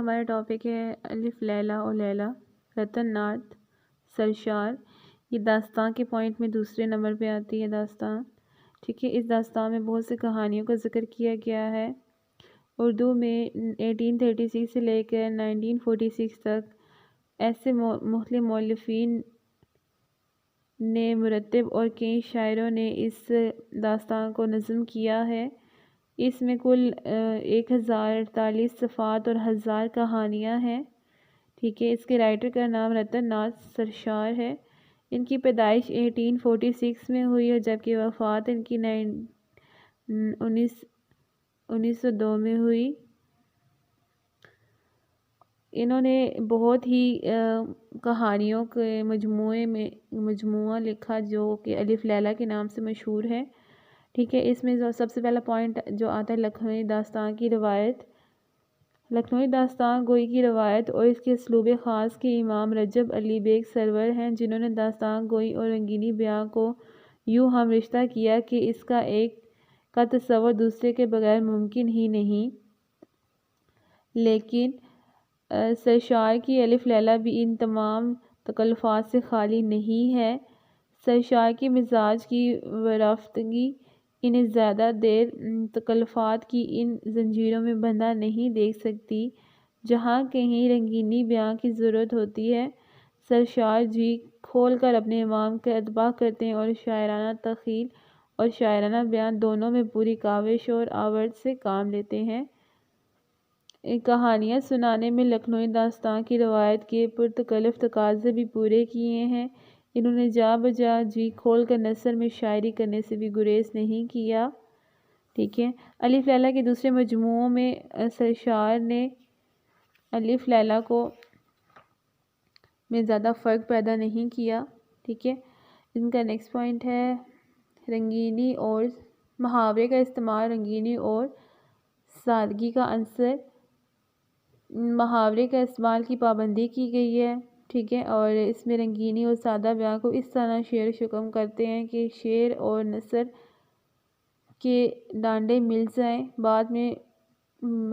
ہمارا ٹاپک ہے الف لیلا و لیلا، رتن ناتھ سرشار۔ یہ داستان کے پوائنٹ میں دوسرے نمبر پہ آتی ہے داستان، ٹھیک ہے۔ اس داستان میں بہت سے کہانیوں کا ذکر کیا گیا ہے۔ اردو میں 1836 سے لے کر 1946 تک ایسے مختلف مؤلفین نے مرتب اور کئی شاعروں نے اس داستان کو نظم کیا ہے۔ اس میں کل 1048 صفحات اور 1000 کہانیاں ہیں، ٹھیک ہے۔ اس کے رائٹر کا نام رتن ناتھ سرشار ہے۔ ان کی پیدائش 1846 میں ہوئی اور جبکہ وفات ان کی 1902 میں ہوئی۔ انہوں نے بہت ہی کہانیوں کے مجموعہ لکھا جو کہ الف لیلا کے نام سے مشہور ہے، ٹھیک ہے۔ اس میں سب سے پہلا پوائنٹ جو آتا ہے لکھنوی داستان کی روایت۔ لکھنوی داستان گوئی کی روایت اور اس کے اسلوب خاص کے امام رجب علی بیگ سرور ہیں، جنہوں نے داستان گوئی اور رنگینی بیاں کو یوں ہم رشتہ کیا کہ اس کا ایک کا تصور دوسرے کے بغیر ممکن ہی نہیں۔ لیکن سرشار کی الف لیلا بھی ان تمام تکلفات سے خالی نہیں ہے۔ سرشار کی مزاج کی ورفتگی انہیں زیادہ دیر تکلفات کی ان زنجیروں میں بندھا نہیں دیکھ سکتی جہاں کہیں رنگینی بیاں کی ضرورت ہوتی ہے۔ سرشار جی کھول کر اپنے امام کا اتباع کرتے ہیں اور شاعرانہ تخیل اور شاعرانہ بیان دونوں میں پوری کاوش اور آورت سے کام لیتے ہیں۔ کہانیاں سنانے میں لکھنوی داستان کی روایت کے پرتکلف تقاضے بھی پورے کیے ہیں۔ انہوں نے جا بجا جی کھول کر نثر میں شاعری کرنے سے بھی گریز نہیں کیا، ٹھیک ہے۔ الف لیلا کے دوسرے مجموعوں میں سرشار نے الف لیلا میں زیادہ فرق پیدا نہیں کیا، ٹھیک ہے۔ ان کا نیکسٹ پوائنٹ ہے رنگینی اور محاورے کا استعمال، رنگینی اور سادگی کا عنصر۔ محاورے کا استعمال کی پابندی کی گئی ہے، ٹھیک ہے، اور اس میں رنگینی اور سادہ بیان کو اس طرح شعر شکم کرتے ہیں کہ شعر اور نثر کے ڈانڈے مل جائیں۔ بعد میں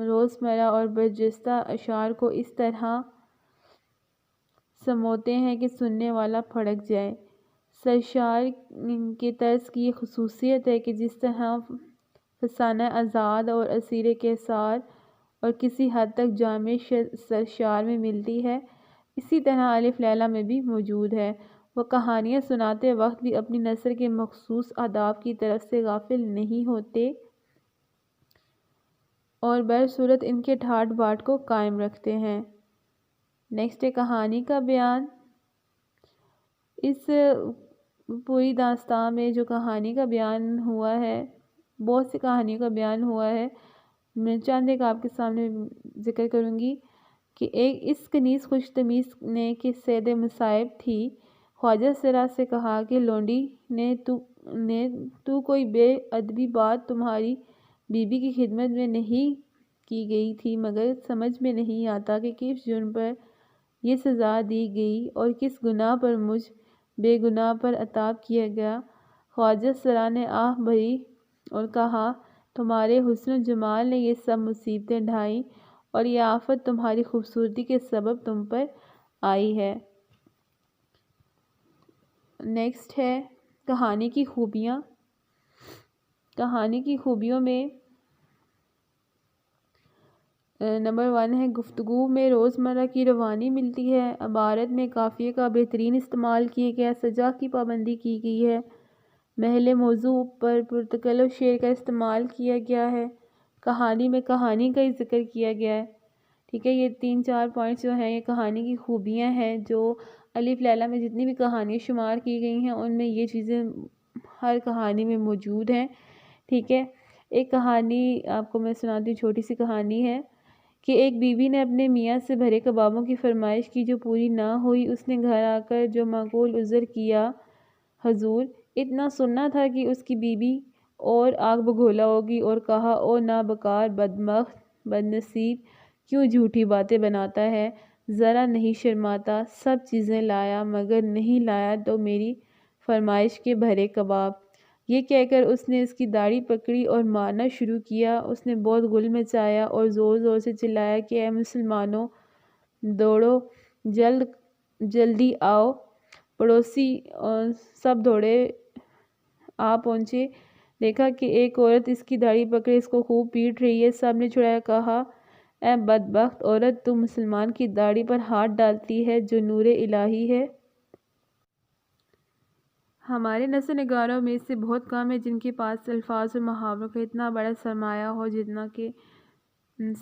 روزمرہ اور برجستہ اشعار کو اس طرح سموتے ہیں کہ سننے والا پھڑک جائے۔ سرشار کے طرز کی یہ خصوصیت ہے کہ جس طرح فسانہ آزاد اور اسیر کیسار اور کسی حد تک جامع سرشار میں ملتی ہے، اسی طرح الف لیلا میں بھی موجود ہے۔ وہ کہانیاں سناتے وقت بھی اپنی نثر کے مخصوص آداب کی طرف سے غافل نہیں ہوتے اور برصورت ان کے ٹھاٹ باٹ کو قائم رکھتے ہیں۔ نیکسٹ ہے کہانی کا بیان۔ اس پوری داستان میں جو کہانی کا بیان ہوا ہے، بہت سی کہانیوں کا بیان ہوا ہے، میں چند ایک آپ کے سامنے ذکر کروں گی کہ ایک اس کنیز خوش تمیز نے کہ سید مصائب تھی، خواجہ سرا سے کہا کہ لونڈی نے تو کوئی بے ادبی بات تمہاری بیوی کی خدمت میں نہیں کی گئی تھی، مگر سمجھ میں نہیں آتا کہ کس جرم پر یہ سزا دی گئی اور کس گناہ پر مجھ بے گناہ پر عتاب کیا گیا۔ خواجہ سرا نے آہ بھری اور کہا تمہارے حسن و جمال نے یہ سب مصیبتیں ڈھائیں اور یہ آفت تمہاری خوبصورتی کے سبب تم پر آئی ہے۔ نیکسٹ ہے کہانی کی خوبیاں۔ کہانی کی خوبیوں میں نمبر 1 ہے گفتگو میں روزمرہ کی روانی ملتی ہے، عبارت میں قافیے کا بہترین استعمال کیا گیا، سجا کی پابندی کی گئی ہے، محل موضوع پر پرتکلف شعر کا استعمال کیا گیا ہے، کہانی میں کہانی کا ہی ذکر کیا گیا ہے، ٹھیک ہے۔ یہ 3-4 پوائنٹس جو ہیں یہ کہانی کی خوبیاں ہیں جو الف لیلا میں جتنی بھی کہانیاں شمار کی گئی ہیں ان میں یہ چیزیں ہر کہانی میں موجود ہیں، ٹھیک ہے۔ ایک کہانی آپ کو میں سناتی ہوں، چھوٹی سی کہانی ہے کہ ایک بیوی نے اپنے میاں سے بھرے کبابوں کی فرمائش کی جو پوری نہ ہوئی۔ اس نے گھر آ کر جو معقول عذر کیا، حضور اتنا سننا تھا کہ اس کی بیوی اور آگ بگولا ہوگی، اور کہا او نابکار بدبخت بد نصیب، کیوں جھوٹی باتیں بناتا ہے، ذرا نہیں شرماتا، سب چیزیں لایا مگر نہیں لایا تو میری فرمائش کے بھرے کباب۔ یہ کہہ کر اس نے اس کی داڑھی پکڑی اور مارنا شروع کیا۔ اس نے بہت غل مچایا اور زور زور سے چلایا کہ اے مسلمانوں، دوڑو، جلدی آؤ۔ پڑوسی سب دوڑے آ پہنچے، دیکھا کہ ایک عورت اس کی داڑھی پکڑے اس کو خوب پیٹ رہی ہے۔ سب نے چھڑایا، کہا اے بدبخت عورت، تو مسلمان کی داڑھی پر ہاتھ ڈالتی ہے جو نور الہی ہے۔ ہمارے نثر نگاروں میں سے بہت کم ہیں جن کے پاس الفاظ اور محاوروں کا اتنا بڑا سرمایہ ہو جتنا کہ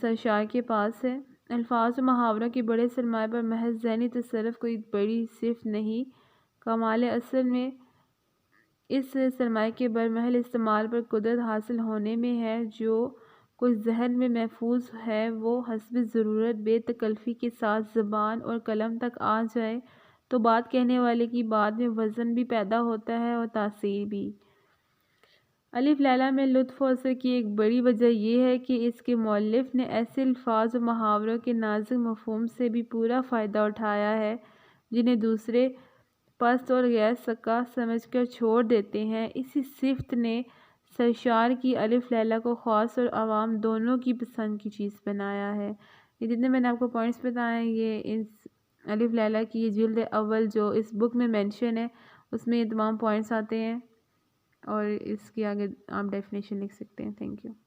سرشار کے پاس ہے۔ الفاظ و محاوروں کے بڑے سرمایہ پر محض ذہنی تصرف کوئی بڑی صفت نہیں، کمال اصل میں اس سرمایہ کے برمحل استعمال پر قدرت حاصل ہونے میں ہے۔ جو کچھ ذہن میں محفوظ ہے وہ حسب ضرورت بے تکلفی کے ساتھ زبان اور قلم تک آ جائے تو بات کہنے والے کی بات میں وزن بھی پیدا ہوتا ہے اور تاثیر بھی۔ الف لیلہ میں لطف و اثر کی ایک بڑی وجہ یہ ہے کہ اس کے مؤلف نے ایسے الفاظ و محاوروں کے نازک مفہوم سے بھی پورا فائدہ اٹھایا ہے جنہیں دوسرے پست اور غیر ثقہ سمجھ کر چھوڑ دیتے ہیں۔ اسی صفت نے سرشار کی الف لیلہ کو خاص اور عوام دونوں کی پسند کی چیز بنایا ہے۔ یہ جتنے میں نے آپ کو پوائنٹس بتائے ہیں یہ اس الف لیلہ کی جلد اول جو اس بک میں مینشن ہے اس میں یہ تمام پوائنٹس آتے ہیں، اور اس کی آگے آپ ڈیفینیشن لکھ سکتے ہیں۔ Thank you.